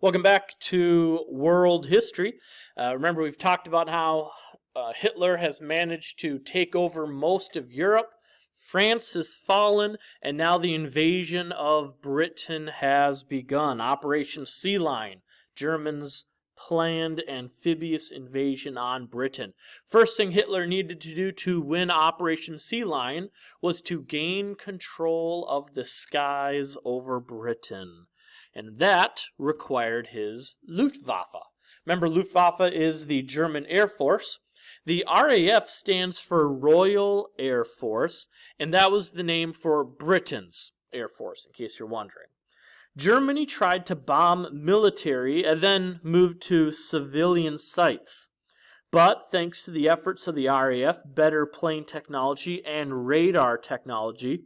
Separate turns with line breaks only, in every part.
Welcome back to World History. Remember, we've talked about how Hitler has managed to take over most of Europe. France has fallen, and now the invasion of Britain has begun. Operation Sea Lion, Germans' planned amphibious invasion on Britain. First thing Hitler needed to do to win Operation Sea Lion was to gain control of the skies over Britain. And that required his Luftwaffe. Remember, Luftwaffe is the German Air Force. The RAF stands for Royal Air Force, and that was the name for Britain's Air Force, in case you're wondering. Germany tried to bomb military and then moved to civilian sites. But thanks to the efforts of the RAF, better plane technology, and radar technology,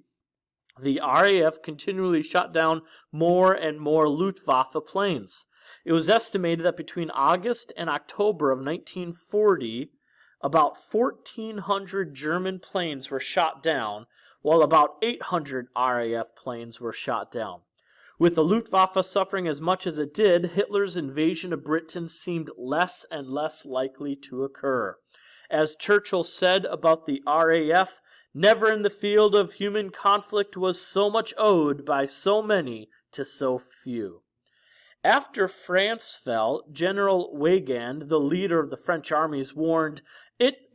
the RAF continually shot down more and more Luftwaffe planes. It was estimated that between August and October of 1940, about 1,400 German planes were shot down, while about 800 RAF planes were shot down. With the Luftwaffe suffering as much as it did, Hitler's invasion of Britain seemed less and less likely to occur. As Churchill said about the RAF, "Never in the field of human conflict was so much owed by so many to so few." After France fell, General Weygand, the leader of the French armies, warned,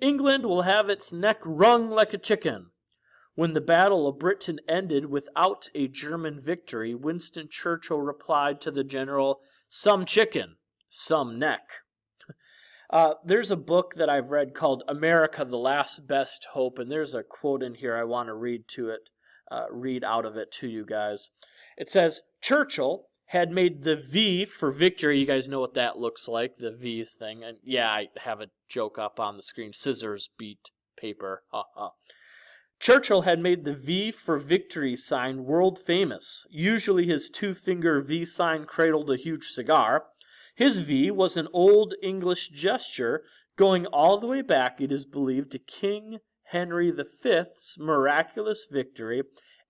"England will have its neck wrung like a chicken." When the Battle of Britain ended without a German victory, Winston Churchill replied to the general, "Some chicken, some neck." There's a book that I've read called America, the Last Best Hope, and there's a quote in here I want to read out of it to you guys. It says, Churchill had made the V for victory. You guys know what that looks like, the V thing. And yeah, I have a joke up on the screen. Scissors beat paper. Churchill had made the V for victory sign world famous. Usually his two-finger V sign cradled a huge cigar. His V was an old English gesture going all the way back, it is believed, to King Henry V's miraculous victory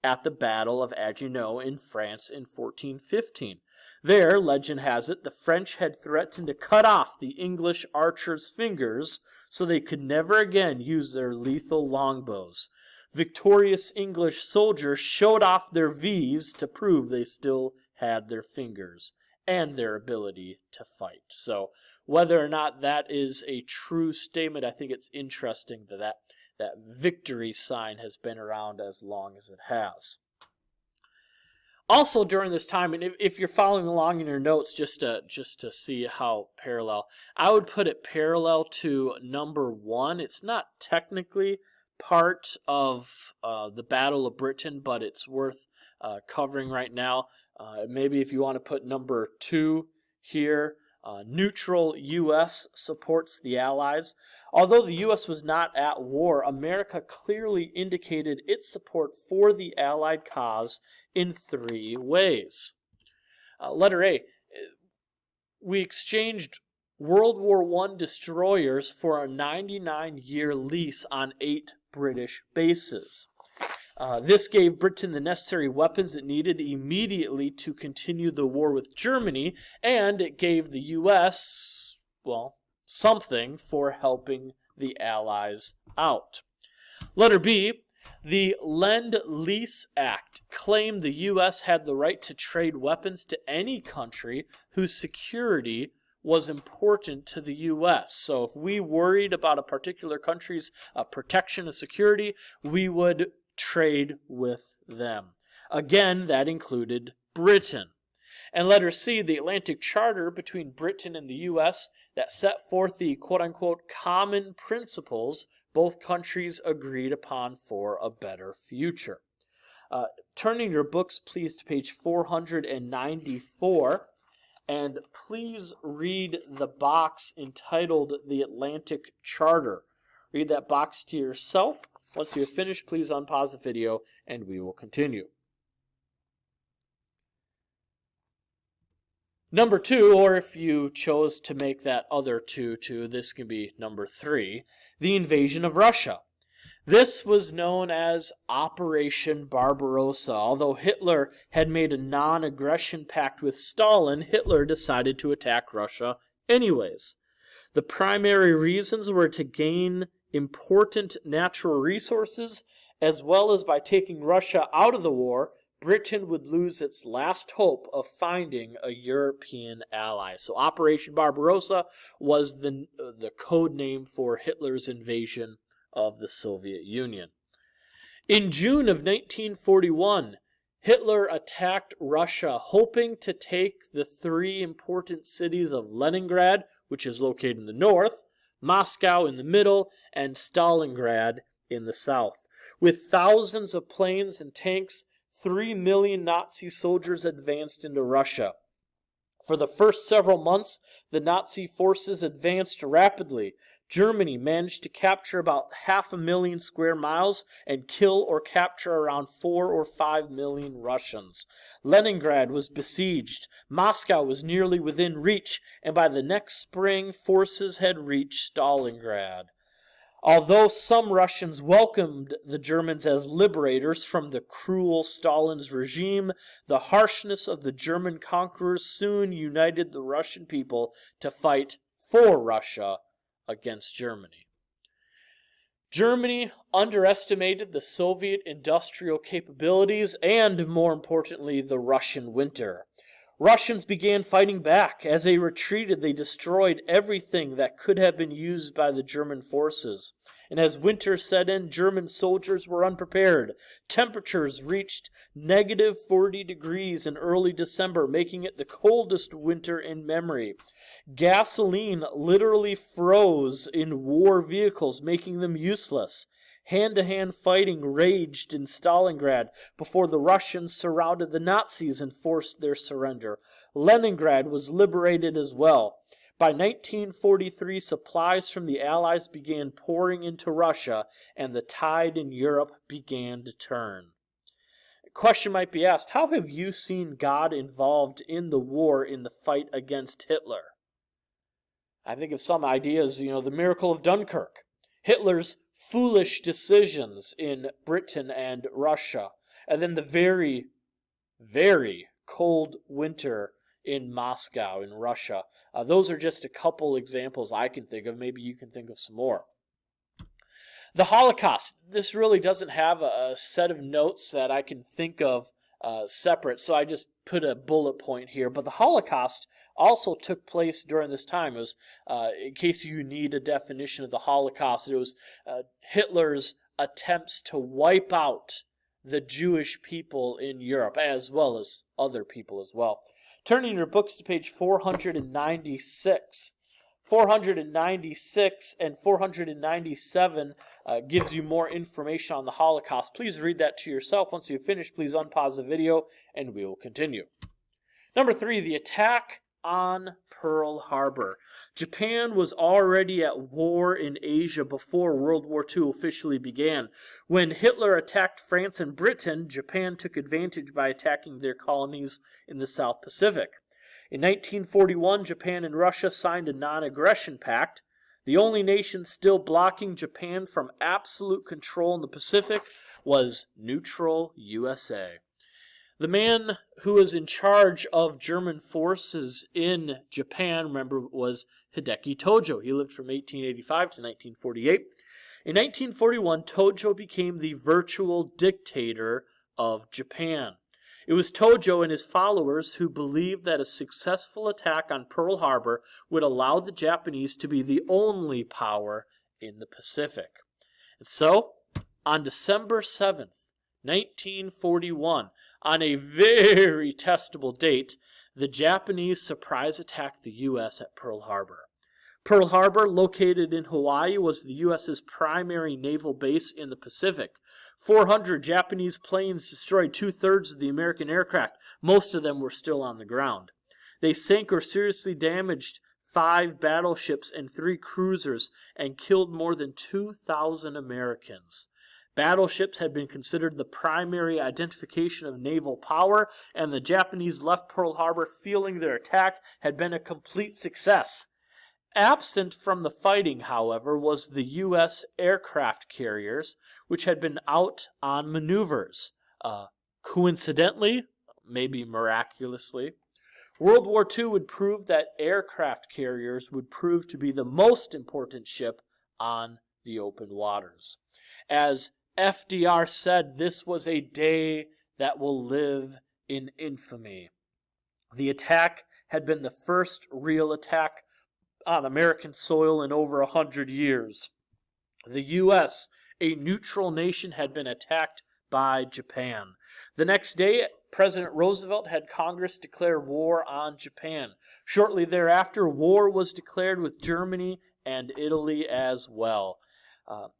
at the Battle of Agincourt in France in 1415. There, legend has it, the French had threatened to cut off the English archers' fingers so they could never again use their lethal longbows. Victorious English soldiers showed off their V's to prove they still had their fingers and their ability to fight. So whether or not that is a true statement, I think it's interesting that victory sign has been around as long as it has. Also during this time, and if you're following along in your notes just to see how parallel, I would put it parallel to number 1. It's not technically part of the Battle of Britain, but it's worth covering right now. Maybe if you want to put number 2 here, neutral U.S. supports the Allies. Although the U.S. was not at war, America clearly indicated its support for the Allied cause in 3 ways. Letter A, we exchanged World War I destroyers for a 99-year lease on 8 British bases. This gave Britain the necessary weapons it needed immediately to continue the war with Germany, and it gave the U.S., something for helping the Allies out. Letter B, the Lend-Lease Act claimed the U.S. had the right to trade weapons to any country whose security was important to the U.S. So if we worried about a particular country's protection and security, we would trade with them. Again, that included Britain. And letter C, the Atlantic Charter between Britain and the U.S. that set forth the quote-unquote common principles both countries agreed upon for a better future. Turning your books, please, to page 494, and please read the box entitled The Atlantic Charter. Read that box to yourself. Once you're finished, please unpause the video and we will continue. Number 2, or if you chose to make that other 2, this can be number 3, the invasion of Russia. This was known as Operation Barbarossa. Although Hitler had made a non-aggression pact with Stalin, Hitler decided to attack Russia anyways. The primary reasons were to gain important natural resources, as well as by taking Russia out of the war, Britain would lose its last hope of finding a European ally. So Operation Barbarossa was the code name for Hitler's invasion of the Soviet Union. In June of 1941, Hitler attacked Russia, hoping to take the three important cities of Leningrad, which is located in the north, Moscow in the middle, and Stalingrad in the south. With thousands of planes and tanks, 3 million Nazi soldiers advanced into Russia. For the first several months, the Nazi forces advanced rapidly. Germany managed to capture about 500,000 square miles and kill or capture around 4 or 5 million Russians. Leningrad was besieged. Moscow was nearly within reach, and by the next spring, forces had reached Stalingrad. Although some Russians welcomed the Germans as liberators from the cruel Stalin's regime, the harshness of the German conquerors soon united the Russian people to fight for Russia against Germany. Germany underestimated the Soviet industrial capabilities and, more importantly, the Russian winter. Russians began fighting back. As they retreated, they destroyed everything that could have been used by the German forces. And as winter set in, German soldiers were unprepared. Temperatures reached negative 40 degrees in early December, making it the coldest winter in memory. Gasoline literally froze in war vehicles, making them useless. Hand-to-hand fighting raged in Stalingrad before the Russians surrounded the Nazis and forced their surrender. Leningrad was liberated as well. By 1943, supplies from the Allies began pouring into Russia, and the tide in Europe began to turn. A question might be asked, how have you seen God involved in the war, in the fight against Hitler? I think of some ideas, the miracle of Dunkirk, Hitler's foolish decisions in Britain and Russia, and then the very, very cold winter in Moscow in Russia. Those are just a couple examples I can think of. Maybe you can think of some more. The Holocaust. This really doesn't have a set of notes that I can think of separate, so I just put a bullet point here. But the Holocaust also took place during this time. It was, in case you need a definition of the Holocaust, it was Hitler's attempts to wipe out the Jewish people in Europe, as well as other people as well. Turning your books to page 496. 496 and 497 gives you more information on the Holocaust. Please read that to yourself. Once you've finished, please unpause the video and we will continue. Number 3, the attack on Pearl Harbor. Japan was already at war in Asia before World War II officially began. When Hitler attacked France and Britain, Japan took advantage by attacking their colonies in the South Pacific. In 1941, Japan and Russia signed a non-aggression pact. The only nation still blocking Japan from absolute control in the Pacific was neutral USA. The man who was in charge of German forces in Japan, remember, was Hideki Tojo. He lived from 1885 to 1948. In 1941, Tojo became the virtual dictator of Japan. It was Tojo and his followers who believed that a successful attack on Pearl Harbor would allow the Japanese to be the only power in the Pacific. And so, on December 7th, 1941, on a very testable date, the Japanese surprise attacked the U.S. at Pearl Harbor. Pearl Harbor, located in Hawaii, was the U.S.'s primary naval base in the Pacific. 400 Japanese planes destroyed 2/3 of the American aircraft. Most of them were still on the ground. They sank or seriously damaged 5 battleships and 3 cruisers and killed more than 2,000 Americans. Battleships had been considered the primary identification of naval power, and the Japanese left Pearl Harbor feeling their attack had been a complete success. Absent from the fighting, however, was the U.S. aircraft carriers, which had been out on maneuvers. Coincidentally, maybe miraculously, World War II would prove that aircraft carriers would prove to be the most important ship on the open waters. As FDR said, this was a day that will live in infamy. The attack had been the first real attack on American soil in over 100 years. The U.S., a neutral nation, had been attacked by Japan. The next day, President Roosevelt had Congress declare war on Japan. Shortly thereafter, war was declared with Germany and Italy as well.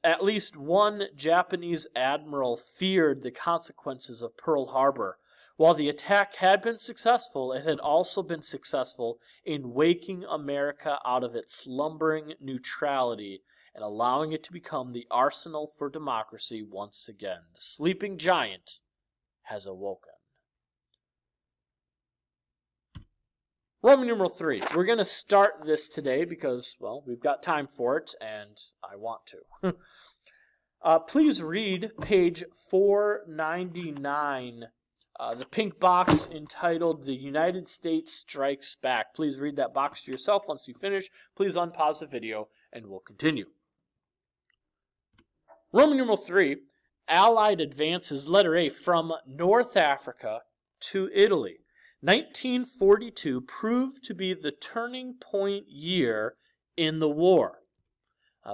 At least one Japanese admiral feared the consequences of Pearl Harbor. While the attack had been successful, it had also been successful in waking America out of its slumbering neutrality and allowing it to become the arsenal for democracy once again. The sleeping giant has awoken. Roman numeral 3. We're going to start this today because, well, we've got time for it, and I want to. Please read page 499, the pink box entitled The United States Strikes Back. Please read that box to yourself. Once you finish, please unpause the video, and we'll continue. Roman numeral 3, Allied advances, letter A, from North Africa to Italy. 1942 proved to be the turning point year in the war.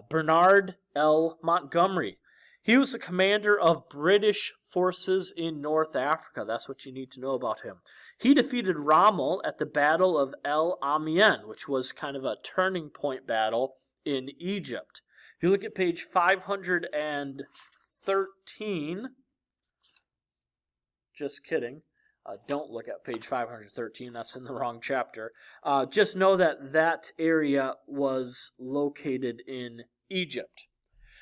Bernard L. Montgomery, he was the commander of British forces in North Africa. That's what you need to know about him. He defeated Rommel at the Battle of El Alamein, which was kind of a turning point battle in Egypt. If you look at page 513, just kidding. Don't look at page 513. That's in the wrong chapter. Just know that that area was located in Egypt.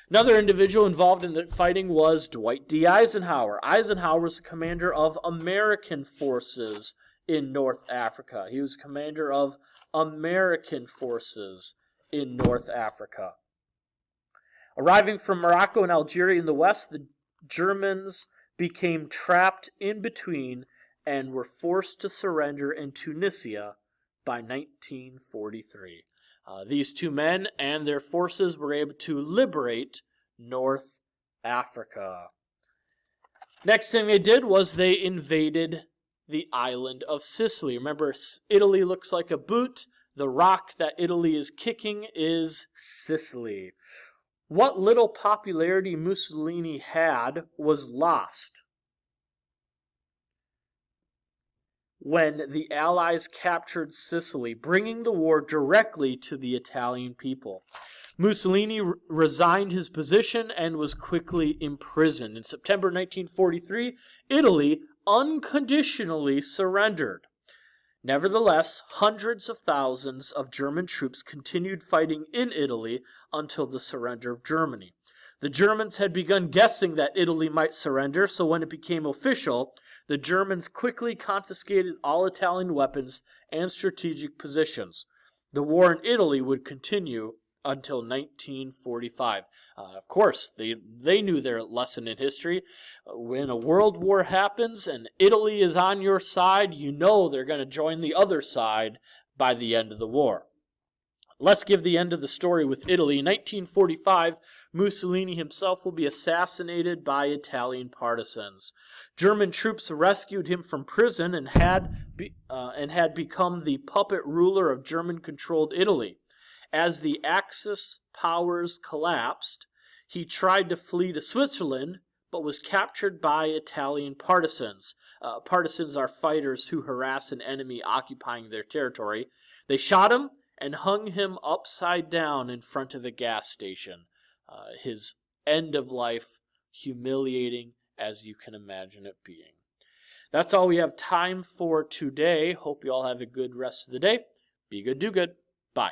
Another individual involved in the fighting was Dwight D. Eisenhower. Eisenhower was the commander of American forces in North Africa. He was commander of American forces in North Africa. Arriving from Morocco and Algeria in the west, the Germans became trapped in between and were forced to surrender in Tunisia by 1943. These two men and their forces were able to liberate North Africa. Next thing they did was they invaded the island of Sicily. Remember, Italy looks like a boot. The rock that Italy is kicking is Sicily. What little popularity Mussolini had was lost when the Allies captured Sicily, bringing the war directly to the Italian people. Mussolini resigned his position and was quickly imprisoned. In September 1943, Italy unconditionally surrendered. Nevertheless, hundreds of thousands of German troops continued fighting in Italy until the surrender of Germany. The Germans had begun guessing that Italy might surrender, so when it became official, the Germans quickly confiscated all Italian weapons and strategic positions. The war in Italy would continue until 1945. Of course, they knew their lesson in history. When a world war happens and Italy is on your side, you know they're going to join the other side by the end of the war. Let's give the end of the story with Italy. In 1945, Mussolini himself will be assassinated by Italian partisans. German troops rescued him from prison and had become the puppet ruler of German-controlled Italy. As the Axis powers collapsed, he tried to flee to Switzerland, but was captured by Italian partisans. Partisans are fighters who harass an enemy occupying their territory. They shot him and hung him upside down in front of a gas station. His end of life, humiliating as you can imagine it being. That's all we have time for today. Hope you all have a good rest of the day. Be good, do good. Bye.